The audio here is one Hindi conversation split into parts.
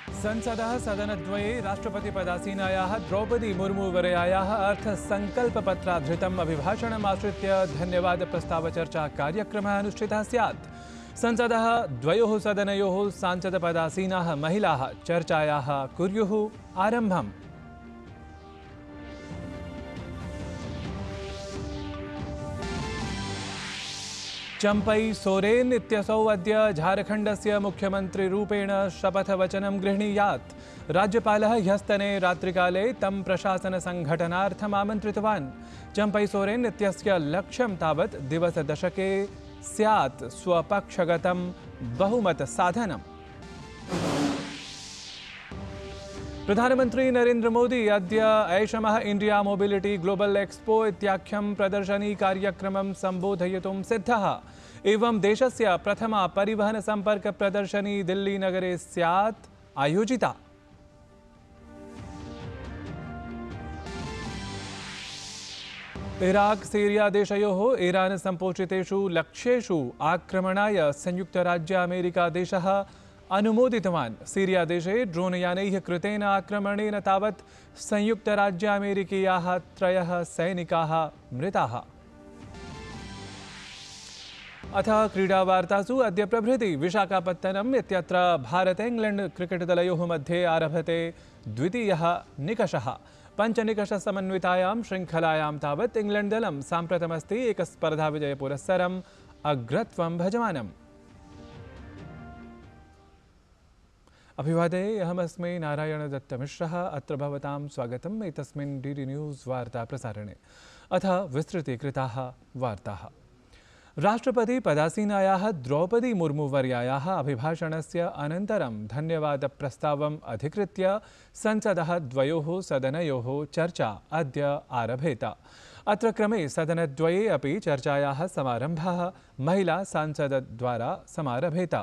संसदः सदनद्वये राष्ट्रपतिपदासीनायाः द्रौपदी मुर्मुवर्यायाः अर्थसङ्कल्पपत्राधृतम् अभिभाषणमाश्रित्य धन्यवादप्रस्तावचर्चा कार्यक्रमः अनुष्ठितः स्यात्। संसदः द्वयोः सदनयोः सांसदपदासीनाः महिलाः चर्चायाः कुर्युः आरम्भम्। चम्पई सोरेन इत्यसौ अद्य झारखण्डस्य मुख्यमन्त्रिरूपेण शपथवचनं गृह्णीयात्। राज्यपालः ह्यस्तने रात्रिकाले तं प्रशासनसङ्घटनार्थम् आमन्त्रितवान्। चम्पई सोरेन इत्यस्य लक्ष्यं तावत् दिवसदशके स्यात् स्वपक्षगतं बहुमतसाधनम्। प्रधानमन्त्री नरेन्द्र मोदी अद्य ऐषमः इंडिया मोबिलिटी ग्लोबल एक्सपो इत्याख्यं प्रदर्शनी कार्यक्रमं सम्बोधयितुं सिद्धः। एवं देशस्य प्रथमा परिवहन संपर्क प्रदर्शनी दिल्ली नगरे स्यात् आयोजिता। इराक सीरिया देशयोः ईरान संपोषितेषु लक्ष्येषु आक्रमणाय संयुक्तराज्य अमेरिका देशः अनुमोदितवान्। सीरिया देशे ड्रोनयानैः कृतेन आक्रमणेन तावत् संयुक्तराज्य अमेरिकीयाः 3 सैनिकाः मृताः। अथ क्रीडावार्तासु अद्य प्रभृति विशाखापत्तनम् इत्यत्र भारत इंग्लैंड क्रिकेटदलयोः मध्ये आरभते द्वितीयः निकषः। 5 निकषसमन्वितायां शृङ्खलायां तावत् इंग्लैंड दलं साम्प्रतमस्ति एकस्पर्धाविजयपुरस्सरम् अग्रत्वं भजमानम्। अभिवादे अहमस्मि नारायणदत्तमिश्रः। अत्र भवतां स्वागतम् एतस्मिन् डीडी न्यूज़ वार्ता प्रसारणे। अथ विस्तृतीकृताः वार्ताः। राष्ट्रपतिपदासीनायाः द्रौपदी मुर्मुवर्यायाः अभिभाषणस्य अनन्तरं धन्यवादप्रस्तावम् अधिकृत्य संसदः द्वयोः सदनयोः चर्चा अद्य आरभेत। अत्र क्रमे सदनद्वये अपि चर्चायाः समारम्भः महिला सांसदद्वारा समारभेत।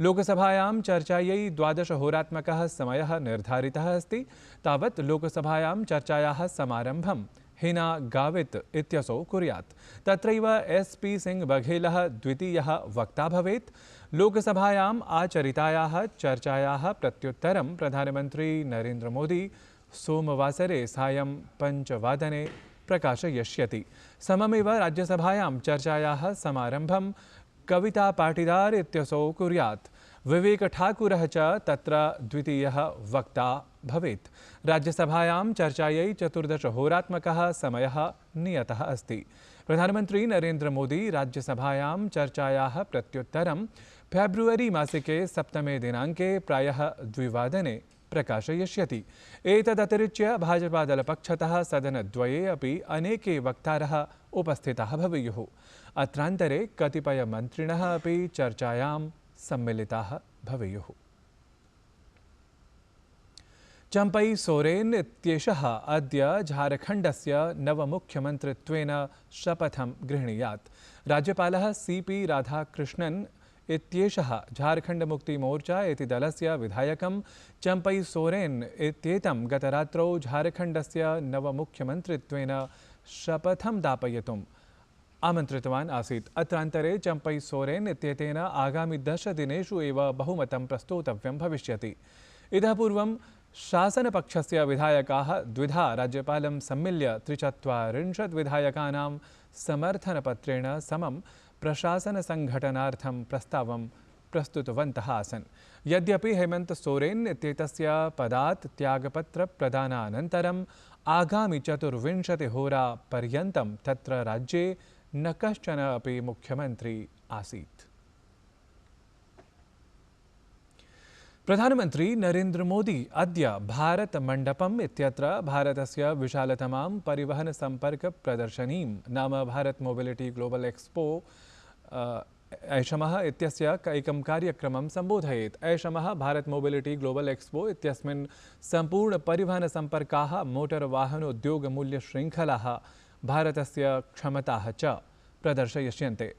लोकसभायां चर्चायै 12 होरात्मकः समयः निर्धारितः अस्ति। तावत् लोकसभायां चर्चायाः समारम्भं हिना गावित इत्यसौ कुर्यात्। तत्रैव SP सिंह बघेलः द्वितीयः वक्ता भवेत्। लोकसभायाम् आचरितायाः चर्चायाः प्रत्युत्तरं प्रधानमन्त्री नरेन्द्र मोदी सोमवासरे सायं 5 वादने प्रकाशयिष्यति। सममेव राज्यसभायां चर्चायाः समारम्भं कविता पाटीदार इत्यसौ कुर्यात्। विवेक ठाकुरः च तत्र द्वितीयः वक्ता भवेत्। राज्यसभायां चर्चायै 14 होरात्मकः समयः नियतः अस्ति। प्रधानमन्त्री नरेन्द्र मोदी राज्यसभायां चर्चायाः प्रत्युत्तरं फेब्रुवरी मासिके 7 दिनाङ्के प्रायः 2 वादने प्रकाशयिष्यति। एतदतिरिच्य भाजपादलपक्षतः सदनद्वये अपि अनेके वक्तारः उपस्थिताः भवेयुः। अत्रान्तरे कतिपयमन्त्रिणः अपि चर्चायां सम्मिलिताः भवेयुः। चम्पई सोरेन इत्येषः अद्य झारखण्डस्य नवमुख्यमन्त्रित्वेन शपथं गृह्णीयात्। राज्यपालः CP राधाकृष्णन् इत्येषः झारखण्डमुक्तिमोर्चा इति दलस्य विधायकं चम्पई सोरेन इत्येतं गतरात्रौ झारखण्डस्य नवमुख्यमन्त्रित्वेन शपथं दापयितुम् आमन्त्रितवान् आसीत्। अत्रान्तरे चम्पई सोरेन इत्येतेन आगामि 10 दिनेषु एव बहुमतं प्रस्तोतव्यं भविष्यति। इतः पूर्वं शासनपक्षस्य विधायकाः द्विधा राज्यपालं सम्मिल्य 43 विधायकानां समर्थनपत्रेण समं प्रशासनसङ्घटनार्थं प्रस्तावं प्रस्तुतवन्तः आसन्। यद्यपि हेमन्त सोरेन इत्येतस्य पदात् त्यागपत्रप्रदानानन्तरम् आगामि 24 होरापर्यन्तं तत्र राज्ये न कश्चन अपि मुख्यमन्त्री आसीत्। प्रधानमन्त्री नरेन्द्र मोदी अद्य भारत मण्डपम् इत्यत्र भारतस्य विशालतमां परिवहन संपर्क प्रदर्शनीं नाम भारत मोबिलिटी ग्लोबल एक्सपो ऐषमः इत्यस्य एकं कार्यक्रमं सम्बोधयेत्। ऐषमः भारत मोबिलिटी ग्लोबल एक्सपो इत्यस्मिन् सम्पूर्ण परिवहन संपर्काः मोटर वाहनोद्योगमूल्यशृङ्खलाः भारतस्य क्षमताः च प्रदर्शयिष्यन्ते।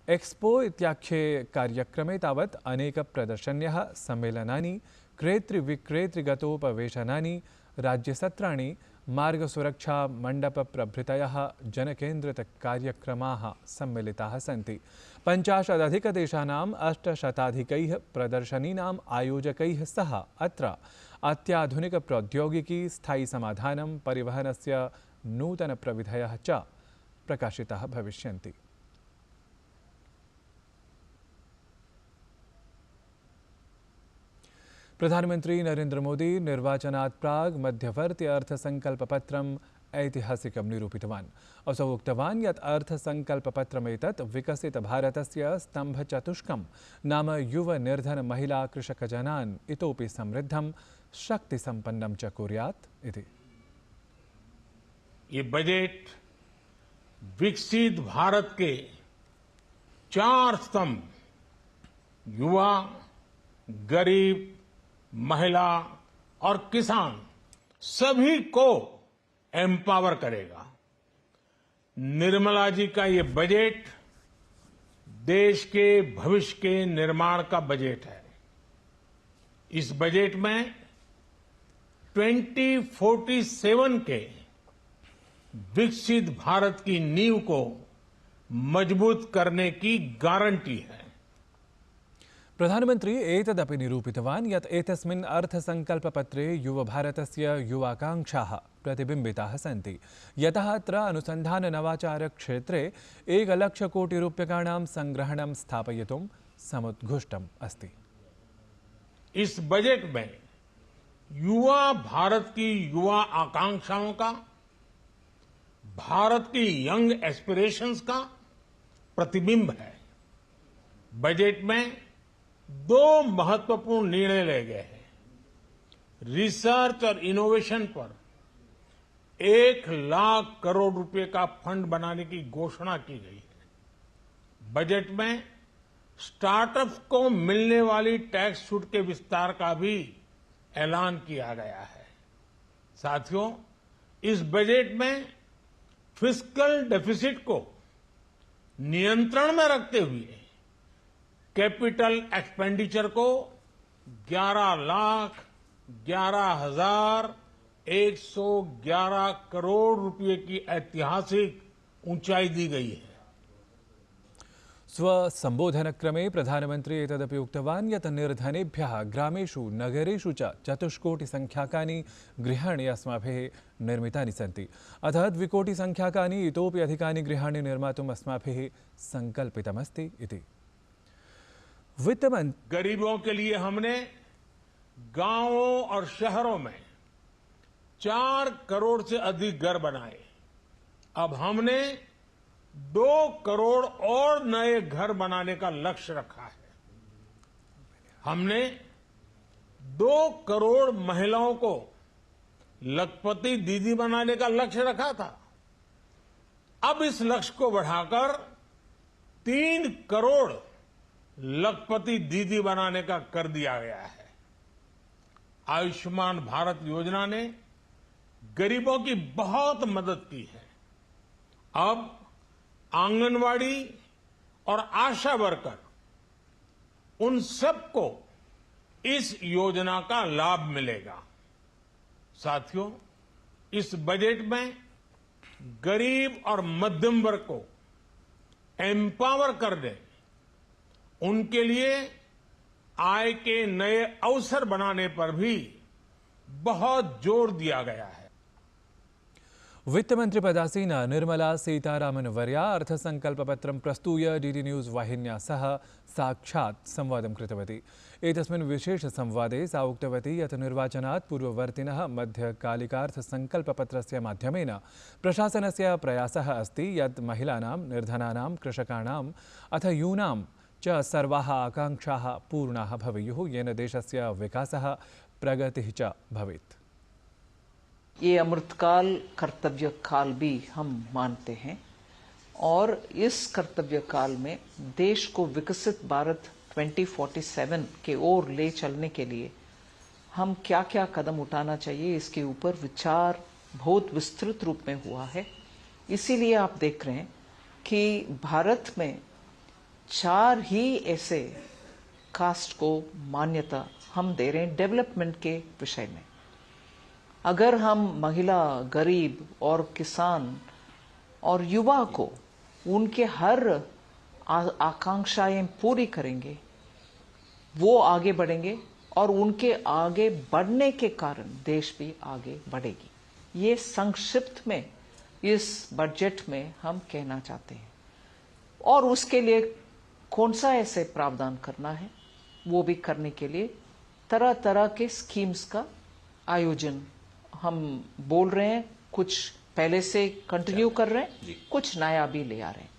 एक्सपो इत्याख्ये कार्यक्रमे तावत् अनेक प्रदर्शन्यः सम्मेलनानि क्रेतृविक्रेतृगतोपवेशनानि राज्यसत्राणि मार्गसुरक्षा मण्डपप्रभृतयः जनकेन्द्रितकार्यक्रमाः सम्मिलिताः सन्ति। 50 800 प्रदर्शनीनाम् आयोजकैः सह अत्र अत्याधुनिकप्रौद्योगिकी, स्थायिसमाधानं, परिवहनस्य नूतनप्रविधयः च प्रकाशिताः भविष्यन्ति। प्रधानमंत्री नरेंद्र मोदी निर्वाचनात् प्राग् मध्यवर्ति अर्थसंकल्पपत्रम् ऐतिहासिकं निरूपितवान्। असौ उक्तवान् यत् अर्थसंकल्पपत्रमेतत् विकसितभारतस्य स्तम्भचतुष्कं नाम युव, निर्धन, महिला, कृषकजनान् इतोपि समृद्धं, शक्तिसम्पन्नं च कुर्यात् इति। ये बजट विकसित भारत के 4 स्तंभ युवा, गरीब, महिला और किसान सभी को एम्पावर करेगा। निर्मला जी का ये बजट देश के भविष्य के निर्माण का बजट है। इस बजट में 2047 के विकसित भारत की नींव को मजबूत करने की गारंटी है। प्रधानमंत्री एतदपि निरूपितवान् यत् एतस्मिन् अर्थसंकल्पपत्रे युवभारतस्य युवाकांक्षाः प्रतिबिम्बिताः सन्ति, यतः अत्र अनुसन्धान नवाचार क्षेत्रे 1 लाख कोटि रूप्यकाणां संग्रहणं स्थापयितुं समुद्घुष्टम् अस्ति। इस बजट में युवा भारत की युवा आकांक्षाओं का, भारत की यंग एस्पिरेशंस का प्रतिबिंब है। बजट में 2 महत्वपूर्ण निर्णय लिए गए हैं। रिसर्च और इनोवेशन पर 1 लाख करोड़ रुपए का फंड बनाने की घोषणा की गई है। बजट में स्टार्टअप्स को मिलने वाली टैक्स छूट के विस्तार का भी ऐलान किया गया है। साथियों, इस बजट में फिस्कल डेफिसिट को नियंत्रण में रखते हुए कैपिटल एक्सपेंडिचर को 11,11,111 करोड़ रुपए की ऐतिहासिक ऊंचाई दी गई है। स्वसंबोधनक्रमे प्रधानमंत्री एतदपि उक्तवान् यत् निर्धनेभ्यः ग्रामेषु, नगरेषु च 4 गृहाणि अस्माभिः निर्मितानि सन्ति। अथ 2 इतोपि अधिकानि गृहाणि निर्मातुम् अस्माभिः सङ्कल्पितमस्ति इति। गरीबों के लिए हमने गांवों और शहरों में 4 करोड़ से अधिक घर बनाए। अब हमने 2 करोड़ और नए घर बनाने का लक्ष्य रखा है। हमने 2 करोड़ महिलाओं को लखपति दीदी बनाने का लक्ष्य रखा था। अब इस लक्ष्य को बढ़ाकर 3 करोड़ लखपति दीदी बनाने का कर दिया गया है। आयुष्मान भारत योजना ने गरीबों की बहुत मदद की है। अब आंगनवाड़ी और आशा वर्कर, उन सबको इस योजना का लाभ मिलेगा। साथियों, इस बजट में गरीब और मध्यम वर्ग को एम्पावर करने, उनके लिए आय के नए अवसर बनाने पर भी बहुत जोर दिया गया है। वित्तमन्त्रिपदासीना निर्मला सीतारामन्वर्या अर्थसंकल्पपत्रं प्रस्तूय डीडी न्यूज़ वाहिन्या सह साक्षात् संवादं कृतवती। एतस्मिन् विशेषसंवादे सा उक्तवती यत् निर्वाचनात् पूर्ववर्तिनः मध्यकालिकार्थसंकल्पपत्रस्य माध्यमेन प्रशासनस्य प्रयासः अस्ति यत् महिलानां, निर्धनानां, कृषकाणाम् अथ यूनां च सर्वाः आकांक्षाः पूर्णाः भवेयुः, येन देशस्य विकासः, प्रगतिः च भवेत्। ये अमृतकाल कर्तव्य काल भी हम मानते हैं और इस कर्तव्य काल में देश को विकसित भारत 2047 के ओर ले चलने के लिए हम क्या क्या कदम उठाना चाहिए, इसके ऊपर विचार बहुत विस्तृत रूप में हुआ है। इसीलिए आप देख रहे हैं कि भारत में 4 ही ऐसे कास्ट को मान्यता हम दे रहे हैं डेवलपमेंट के विषय में। अगर हम महिला, गरीब और किसान और युवा को उनके हर आकांक्षाएं पूरी करेंगे, वो आगे बढ़ेंगे और उनके आगे बढ़ने के कारण देश भी आगे बढ़ेगी। ये संक्षिप्त में इस बजट में हम कहना चाहते हैं। और उसके लिए कौन सा ऐसे प्रावधान करना है, वो भी करने के लिए तरह तरह के स्कीम्स का आयोजन हम बोल रहे हैं। कुछ पहले से कंटिन्यू कर रहे हैं, कुछ नया भी ले आ रहे हैं।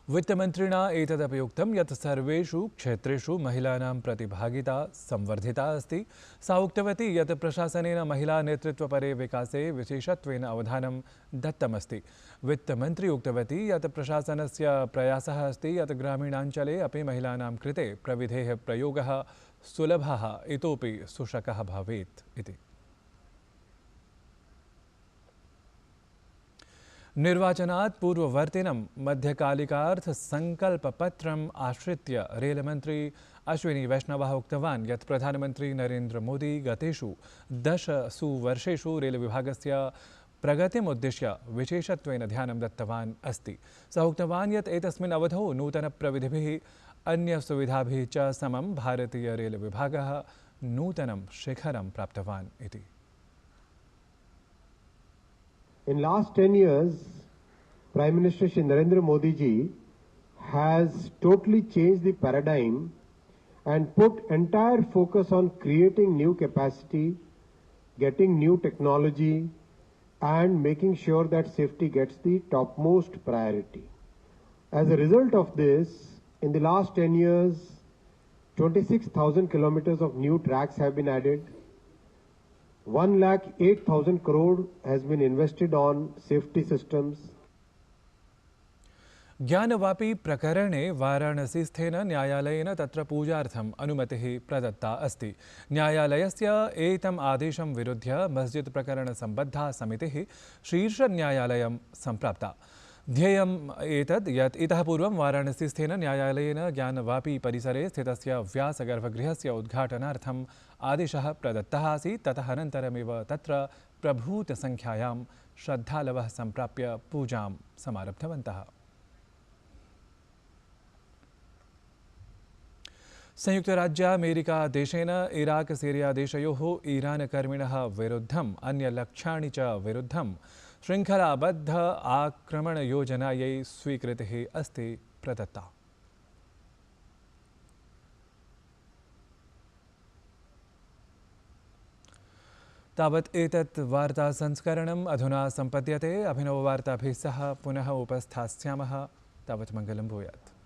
वित्तमन्त्रिणा एतदपि उक्तं यत् सर्वेषु क्षेत्रेषु महिलानां प्रतिभागिता संवर्धिता अस्ति। सा उक्तवती यत् प्रशासनेन महिला नेतृत्वपरे विकासे विशेषत्वेन अवधानं दत्तमस्ति। वित्तमन्त्री उक्तवती यत् प्रशासनस्य प्रयासः अस्ति यत् ग्रामीणाञ्चले अपि महिलानां कृते प्रविधेः प्रयोगः सुलभः इतोपि सुशकः भवेत् इति। निर्वाचनात् पूर्ववर्तिनं मध्यकालिकार्थ संकल्पपत्रम् आश्रित्य रेलमन्त्री अश्विनी वैष्णवः उक्तवान् यत् प्रधानमन्त्री नरेन्द्र मोदी गतेषु 10 वर्षेषु रेलविभागस्य प्रगतिम् उद्दिश्य विशेषत्वेन ध्यानं दत्तवान् अस्ति। सः उक्तवान् यत् एतस्मिन् अवधौ नूतनप्रविधिभिः अन्यसुविधाभिः च समं भारतीय रेलविभागः नूतनं शिखरं प्राप्तवान् इति। In last 10 years, Prime Minister Shri Narendra Modi ji has totally changed the paradigm and put entire focus on creating new capacity, getting new technology and making sure that safety gets the topmost priority. As a result of this, in the last 10 years, 26,000 kilometers of new tracks have been added. 1,08,000 crore has been invested on safety systems. Gyanvapi प्रकरणे वाराणसीस्थेन न्यायालयेन तत्र पूजार्थम् अनुमतिः प्रदत्ता अस्ति। न्यायालयस्य एतम् आदेशं विरुध्य मस्जिद् प्रकरणसम्बद्धा समितिः शीर्षन्यायालयं सम्प्राप्ता। ध्येयम् एतद् यत् इतः पूर्वं वाराणसीस्थेन न्यायालयेन ज्ञानवापी परिसरे स्थितस्य व्यासगर्भगृहस्य उद्घाटनार्थम् आदेशः प्रदत्तः आसीत्। ततः अनन्तरमेव तत्र प्रभूतसंख्यायां श्रद्धालवः सम्प्राप्य पूजां समारब्धवन्तः। संयुक्तराज्यामेरिकादेशेन इराक सीरिया देशयोः ईरानकर्मिणः विरुद्धम् अन्यलक्ष्याणि च विरुद्धं श्रृङ्खलाबद्ध आक्रमणयोजनायै स्वीकृतिः अस्ति प्रदत्ता। तावत् एतत् वार्तासंस्करणम् अधुना सम्पद्यते। अभिनववार्ताभिः सह पुनः उपस्थास्यामः। तावत् मङ्गलं भूयात्।